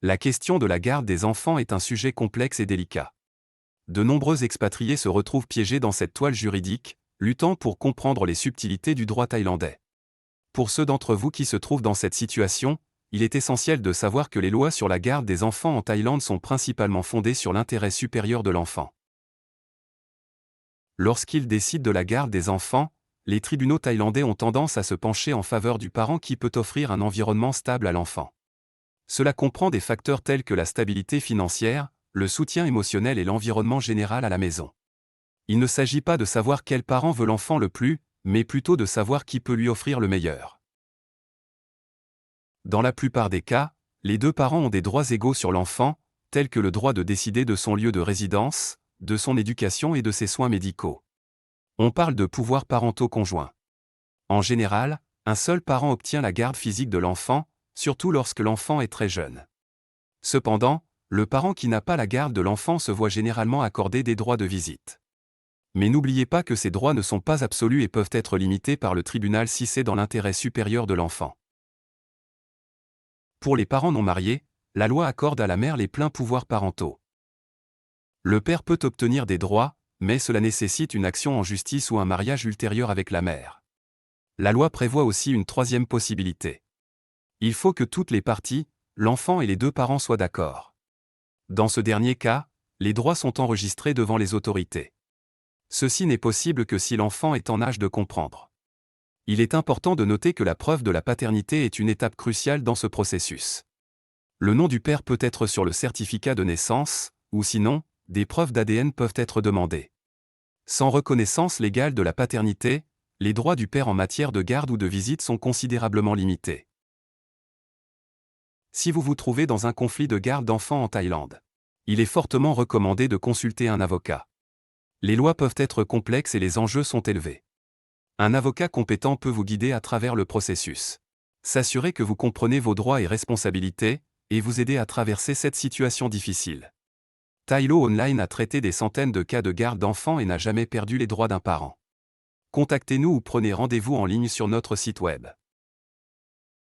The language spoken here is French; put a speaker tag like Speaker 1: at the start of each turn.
Speaker 1: La question de la garde des enfants est un sujet complexe et délicat. De nombreux expatriés se retrouvent piégés dans cette toile juridique, luttant pour comprendre les subtilités du droit thaïlandais. Pour ceux d'entre vous qui se trouvent dans cette situation, il est essentiel de savoir que les lois sur la garde des enfants en Thaïlande sont principalement fondées sur l'intérêt supérieur de l'enfant. Lorsqu'ils décident de la garde des enfants, les tribunaux thaïlandais ont tendance à se pencher en faveur du parent qui peut offrir un environnement stable à l'enfant. Cela comprend des facteurs tels que la stabilité financière, le soutien émotionnel et l'environnement général à la maison. Il ne s'agit pas de savoir quel parent veut l'enfant le plus, mais plutôt de savoir qui peut lui offrir le meilleur. Dans la plupart des cas, les deux parents ont des droits égaux sur l'enfant, tels que le droit de décider de son lieu de résidence, de son éducation et de ses soins médicaux. On parle de pouvoirs parentaux conjoints. En général, un seul parent obtient la garde physique de l'enfant, surtout lorsque l'enfant est très jeune. Cependant, le parent qui n'a pas la garde de l'enfant se voit généralement accorder des droits de visite. Mais n'oubliez pas que ces droits ne sont pas absolus et peuvent être limités par le tribunal si c'est dans l'intérêt supérieur de l'enfant. Pour les parents non mariés, la loi accorde à la mère les pleins pouvoirs parentaux. Le père peut obtenir des droits, mais cela nécessite une action en justice ou un mariage ultérieur avec la mère. La loi prévoit aussi une troisième possibilité. Il faut que toutes les parties, l'enfant et les deux parents soient d'accord. Dans ce dernier cas, les droits sont enregistrés devant les autorités. Ceci n'est possible que si l'enfant est en âge de comprendre. Il est important de noter que la preuve de la paternité est une étape cruciale dans ce processus. Le nom du père peut être sur le certificat de naissance, ou sinon, des preuves d'ADN peuvent être demandées. Sans reconnaissance légale de la paternité, les droits du père en matière de garde ou de visite sont considérablement limités. Si vous vous trouvez dans un conflit de garde d'enfants en Thaïlande, il est fortement recommandé de consulter un avocat. Les lois peuvent être complexes et les enjeux sont élevés. Un avocat compétent peut vous guider à travers le processus, s'assurer que vous comprenez vos droits et responsabilités, et vous aider à traverser cette situation difficile. Thailo Online a traité des centaines de cas de garde d'enfants et n'a jamais perdu les droits d'un parent. Contactez-nous ou prenez rendez-vous en ligne sur notre site web.